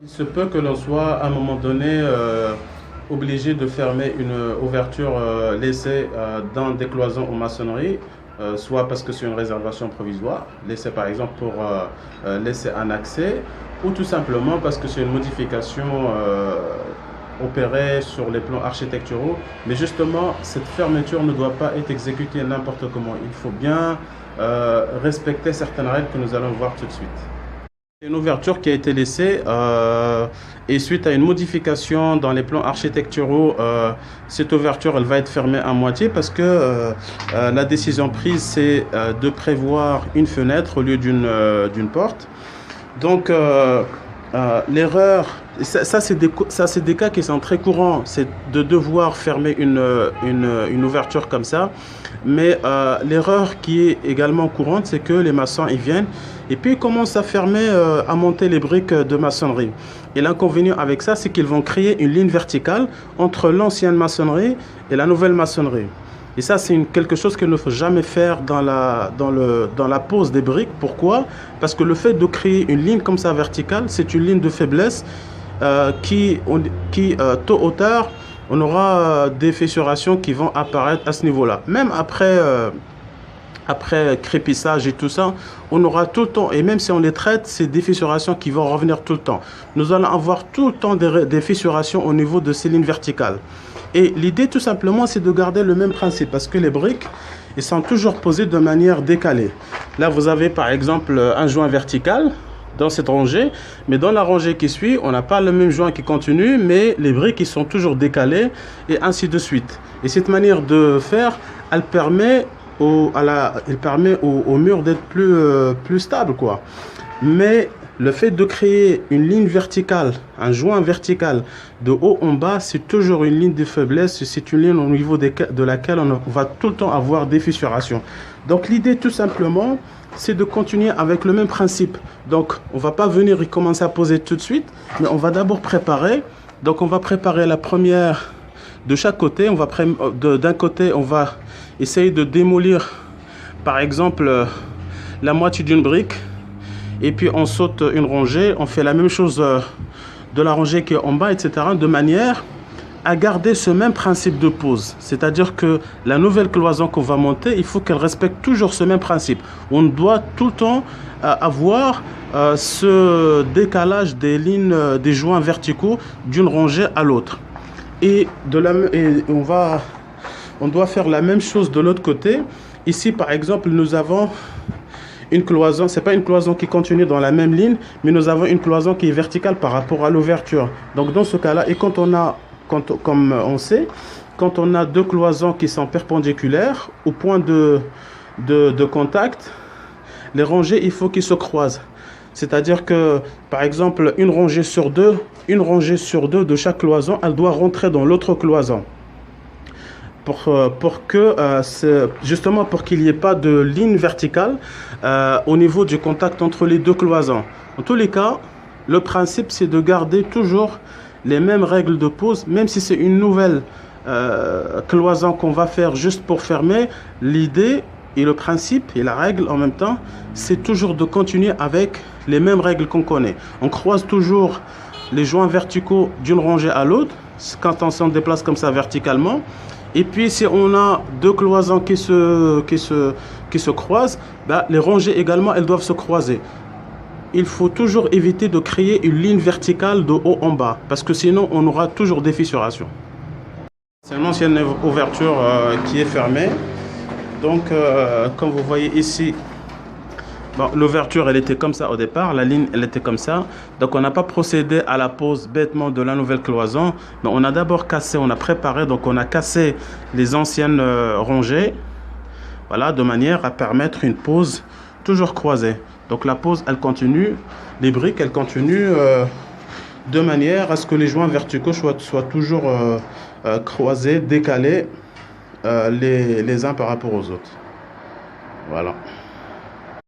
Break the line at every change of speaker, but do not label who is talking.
Il se peut que l'on soit à un moment donné obligé de fermer une ouverture laissée dans des cloisons ou maçonnerie, soit parce que c'est une réservation provisoire, laissée par exemple pour laisser un accès, ou tout simplement parce que c'est une modification opérée sur les plans architecturaux. Mais justement, cette fermeture ne doit pas être exécutée n'importe comment. Il faut bien respecter certaines règles que nous allons voir tout de suite. Une ouverture qui a été laissée et suite à une modification dans les plans architecturaux, cette ouverture elle va être fermée à moitié parce que la décision prise c'est de prévoir une fenêtre au lieu d'une porte. Donc l'erreur, c'est des cas qui sont très courants, c'est de devoir fermer une ouverture comme ça. Mais l'erreur qui est également courante, c'est que les maçons ils viennent et puis ils commencent à fermer, à monter les briques de maçonnerie. Et l'inconvénient avec ça, c'est qu'ils vont créer une ligne verticale entre l'ancienne maçonnerie et la nouvelle maçonnerie. Et ça, c'est quelque chose qu'il ne faut jamais faire dans la pose des briques. Pourquoi? Parce que le fait de créer une ligne comme ça verticale, c'est une ligne de faiblesse qui tôt ou tard, on aura des fissurations qui vont apparaître à ce niveau-là. Même après crépissage et tout ça, on aura tout le temps, et même si on les traite, c'est des fissurations qui vont revenir tout le temps. Nous allons avoir tout le temps des fissurations au niveau de ces lignes verticales. Et l'idée tout simplement, c'est de garder le même principe, parce que les briques, ils sont toujours posées de manière décalée. Là, vous avez par exemple un joint vertical dans cette rangée, mais dans la rangée qui suit, on n'a pas le même joint qui continue, mais les briques ils sont toujours décalées et ainsi de suite. Et cette manière de faire, elle permet au mur d'être plus stable, quoi. Mais le fait de créer une ligne verticale, un joint vertical de haut en bas, c'est toujours une ligne de faiblesse, c'est une ligne au niveau de laquelle on va tout le temps avoir des fissurations. Donc l'idée tout simplement, c'est de continuer avec le même principe. Donc on va pas venir et commencer à poser tout de suite, mais on va d'abord préparer. Donc on va préparer la première de chaque côté. D'un côté, on va essayer de démolir par exemple la moitié d'une brique. Et puis on saute une rangée, on fait la même chose de la rangée qui est en bas, etc. de manière à garder ce même principe de pose. C'est-à-dire que la nouvelle cloison qu'on va monter, il faut qu'elle respecte toujours ce même principe. On doit tout le temps avoir ce décalage des lignes, des joints verticaux d'une rangée à l'autre. Et on doit faire la même chose de l'autre côté. Ici, par exemple, nous avons une cloison, c'est pas une cloison qui continue dans la même ligne, mais nous avons une cloison qui est verticale par rapport à l'ouverture. Donc dans ce cas-là, et comme on sait, quand on a deux cloisons qui sont perpendiculaires au point de contact, les rangées, il faut qu'ils se croisent. C'est-à-dire que, par exemple, une rangée sur deux de chaque cloison, elle doit rentrer dans l'autre cloison. Justement pour qu'il n'y ait pas de ligne verticale au niveau du contact entre les deux cloisons. En tous les cas, le principe c'est de garder toujours les mêmes règles de pose, même si c'est une nouvelle cloison qu'on va faire juste pour fermer. L'idée et le principe et la règle en même temps, c'est toujours de continuer avec les mêmes règles qu'on connaît. On croise toujours les joints verticaux d'une rangée à l'autre quand on s'en déplace comme ça verticalement. Et puis si on a deux cloisons qui se croisent, les rangées également elles doivent se croiser. Il faut toujours éviter de créer une ligne verticale de haut en bas, parce que sinon on aura toujours des fissurations. C'est une ancienne ouverture qui est fermée. Donc comme vous voyez ici, l'ouverture elle était comme ça au départ, la ligne elle était comme ça. Donc on n'a pas procédé à la pose bêtement de la nouvelle cloison, mais on a d'abord cassé, on a préparé, donc on a cassé les anciennes rangées, voilà, de manière à permettre une pose toujours croisée. Donc la pose elle continue, les briques elles continuent de manière à ce que les joints verticaux soient toujours croisés, décalés les uns par rapport aux autres. Voilà.